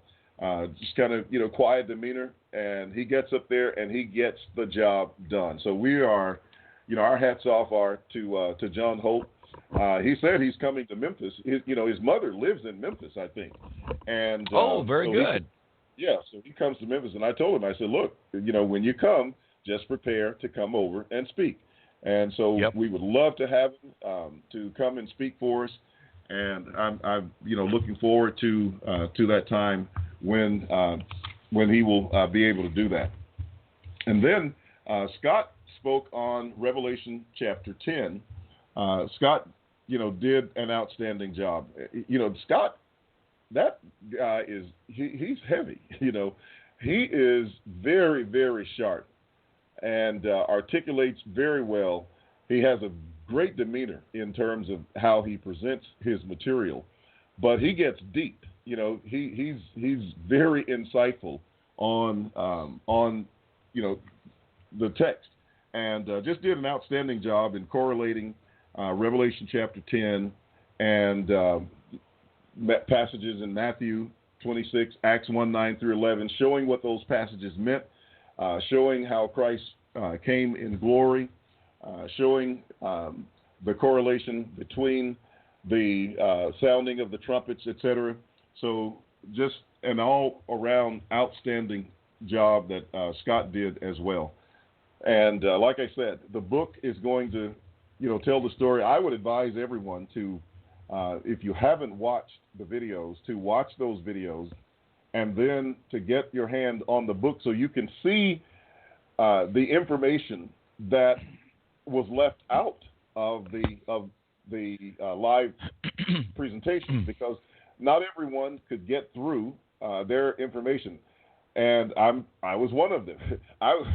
Just kind of, quiet demeanor, and he gets up there and he gets the job done. So we are, our hats off are to John Holt. He said he's coming to Memphis. His mother lives in Memphis, I think. And very good. So he comes to Memphis, and I told him, I said, look, when you come, just prepare to come over and speak. And so we would love to have him to come and speak for us. And I'm looking forward to that time when he will be able to do that. And then Scott spoke on Revelation chapter 10. Scott, did an outstanding job. Scott, that guy he's heavy. He is very, very sharp and articulates very well. He has a great demeanor in terms of how he presents his material, but he gets deep. He's very insightful on the text, and just did an outstanding job in correlating Revelation chapter 10 and passages in Matthew 26, Acts 1, 9 through 11, showing what those passages meant, showing how Christ came in glory, showing the correlation between the sounding of the trumpets, etc. So just an all-around outstanding job that Scott did as well. And like I said, the book is going to, tell the story. I would advise everyone to, if you haven't watched the videos, to watch those videos and then to get your hand on the book so you can see the information that was left out of the live presentation, because not everyone could get through their information, and I was one of them. I was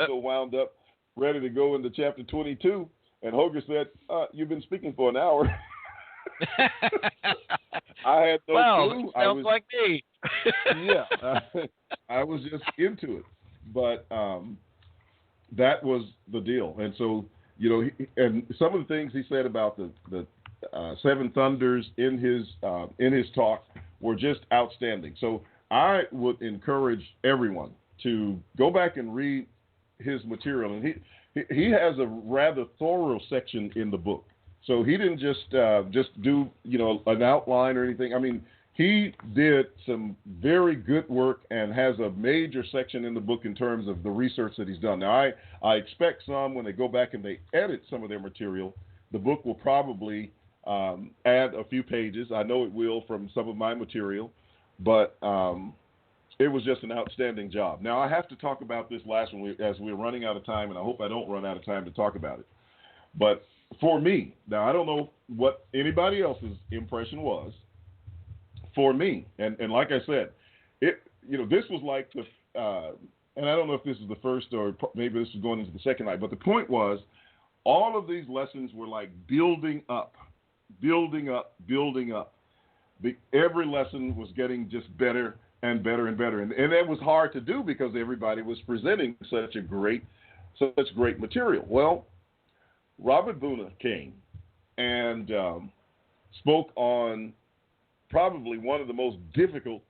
so wound up, ready to go into chapter 22, and Hoger said, "You've been speaking for an hour." I had no clue. Sounds like me. Yeah, I was just into it, but that was the deal. And so, and some of the things he said about the seven thunders in his talk were just outstanding. So I would encourage everyone to go back and read his material. And he has a rather thorough section in the book. So he didn't just do an outline or anything. I mean, he did some very good work and has a major section in the book in terms of the research that he's done. Now, I expect some, when they go back and they edit some of their material, the book will probably add a few pages. I know it will from some of my material, but it was just an outstanding job. Now, I have to talk about this last one as we're running out of time, and I hope I don't run out of time to talk about it. But for me, now I don't know what anybody else's impression was. For me, and like I said, this was like the, and I don't know if this is the first or maybe this is going into the second night, but the point was, all of these lessons were like building up. Every lesson was getting just better and better and better, and it was hard to do because everybody was presenting such great material. Well, Robert Buna came, and spoke on probably one of the most difficult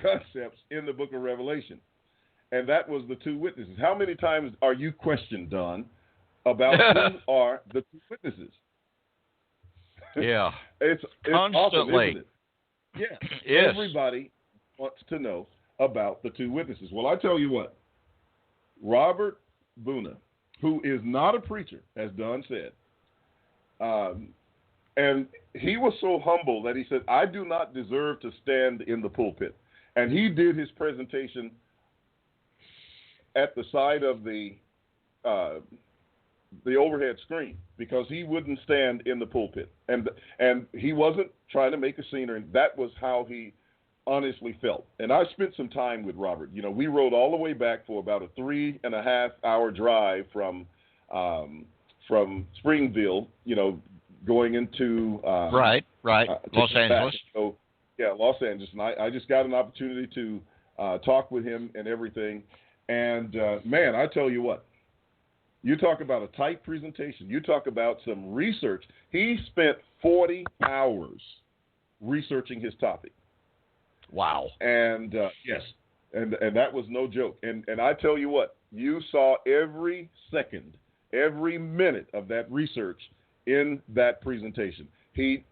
concepts in the book of Revelation, and that was the two witnesses. How many times are you questioned, Don, about who are the two witnesses? Yeah. It's constantly. Awesome, isn't it? Yeah. Yes. Everybody wants to know about the two witnesses. Well, I tell you what, Robert Buna, who is not a preacher, as Don said, and he was so humble that he said, I do not deserve to stand in the pulpit. And he did his presentation at the side of the overhead screen because he wouldn't stand in the pulpit. And he wasn't trying to make a scene, and that was how he honestly felt. And I spent some time with Robert. You know, we rode all the way back for about a 3.5-hour drive from Springville, you know, going into right, Los Angeles. So, yeah, Los Angeles. And I just got an opportunity to talk with him and everything. And, man, I tell you what, you talk about a tight presentation. You talk about some research. He spent 40 hours researching his topic. Wow. And, yes, and that was no joke. And I tell you what, you saw every second, every minute of that research in that presentation. He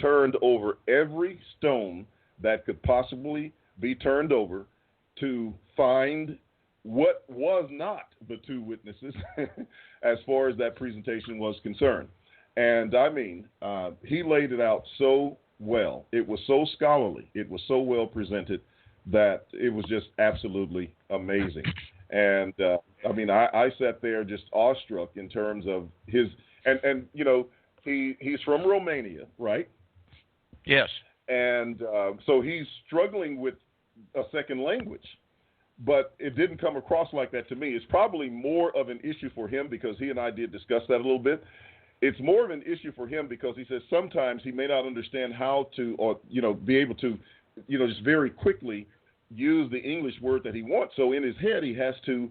turned over every stone that could possibly be turned over to find what was not the two witnesses as far as that presentation was concerned. And I mean, he laid it out so well. It was so scholarly. It was so well presented that it was just absolutely amazing. And I mean, I sat there just awestruck in terms of his, and you know, he's from Romania, right? Yes. And so he's struggling with a second language. But it didn't come across like that to me. It's probably more of an issue for him because he and I did discuss that a little bit. It's more of an issue for him because he says sometimes he may not understand how to, or, you know, be able to, you know, just very quickly use the English word that he wants. So in his head, he has to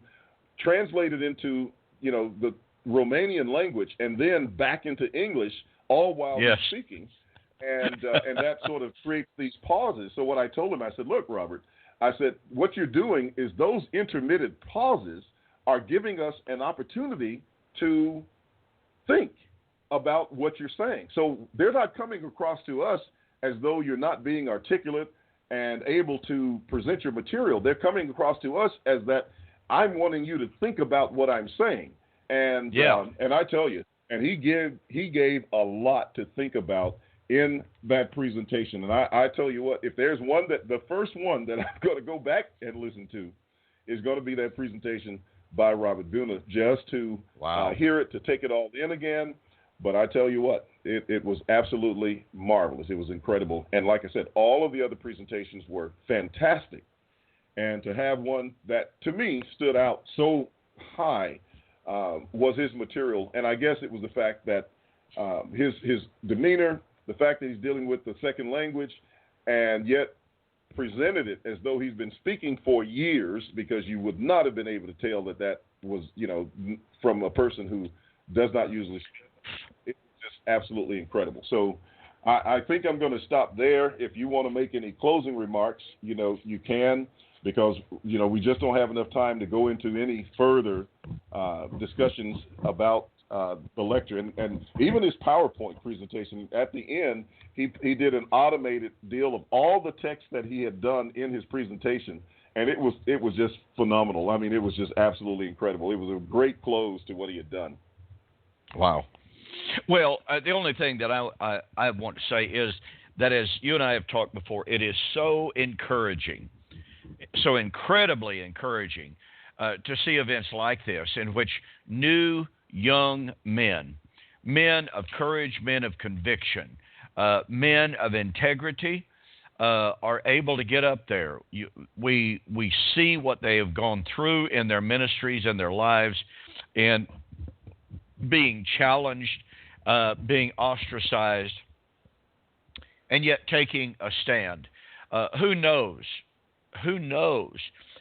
translate it into, you know, the Romanian language and then back into English, all while he's speaking. And that sort of creates these pauses. So what I told him, I said, look, Robert, I said, what you're doing is those intermittent pauses are giving us an opportunity to think about what you're saying. So they're not coming across to us as though you're not being articulate and able to present your material. They're coming across to us as that I'm wanting you to think about what I'm saying. And and I tell you, and he gave a lot to think about in that presentation. And I tell you what, if there's one the first one that I'm going to go back and listen to is going to be that presentation by Robert Buna, just to hear it, to take it all in again. But I tell you what, it was absolutely marvelous. It was incredible. And like I said, all of the other presentations were fantastic. And to have one that, to me, stood out so high was his material. And I guess it was the fact that his demeanor, the fact that he's dealing with the second language and yet presented it as though he's been speaking for years, because you would not have been able to tell that was, you know, from a person who does not usually speak. It's just absolutely incredible. So I think I'm going to stop there. If you want to make any closing remarks, you know, you can, because, you know, we just don't have enough time to go into any further discussions about the lecture, and even his PowerPoint presentation. At the end, he did an automated deal of all the text that he had done in his presentation, and it was just phenomenal. I mean, it was just absolutely incredible. It was a great close to what he had done. Wow. Well, the only thing that I want to say is that, as you and I have talked before, it is so encouraging, so incredibly encouraging to see events like this in which new young men of courage, men of conviction, men of integrity are able to get up there. We see what they have gone through in their ministries and their lives, and being challenged, being ostracized, and yet taking a stand. Who knows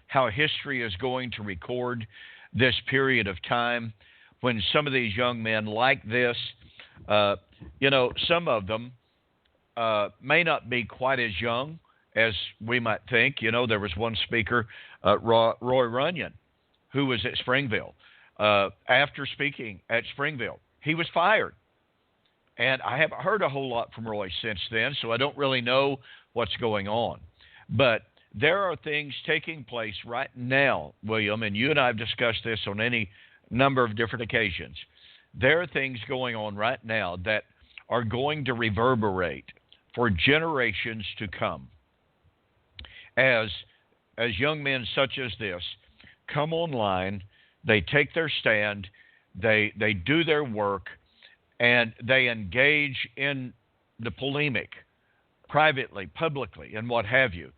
how history is going to record this period of time when some of these young men like this, you know, some of them may not be quite as young as we might think. You know, there was one speaker, Roy Runyon, who was at Springville. After speaking at Springville, he was fired. And I haven't heard a whole lot from Roy since then, so I don't really know what's going on. But there are things taking place right now, William, and you and I have discussed this on any number of different occasions. There are things going on right now that are going to reverberate for generations to come. As young men such as this come online, they take their stand, they do their work, and they engage in the polemic privately, publicly, and what have you.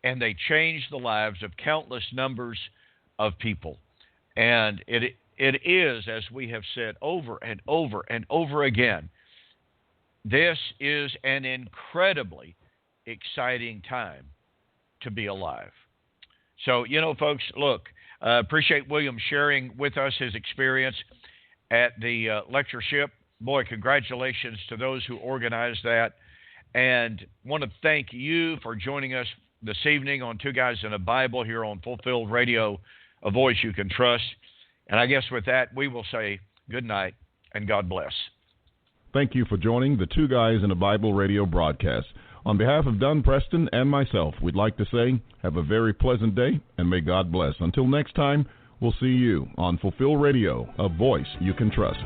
And they change the lives of countless numbers of people. And it is, as we have said over and over and over again, this is an incredibly exciting time to be alive. So, you know, folks, look, appreciate William sharing with us his experience at the lectureship. Boy, congratulations to those who organized that. And want to thank you for joining us this evening on Two Guys and a Bible here on Fulfilled Radio, a voice you can trust. And I guess with that, we will say good night and God bless. Thank you for joining the Two Guys and a Bible radio broadcast. On behalf of Dunn Preston and myself, we'd like to say have a very pleasant day and may God bless. Until next time, we'll see you on Fulfill Radio, a voice you can trust.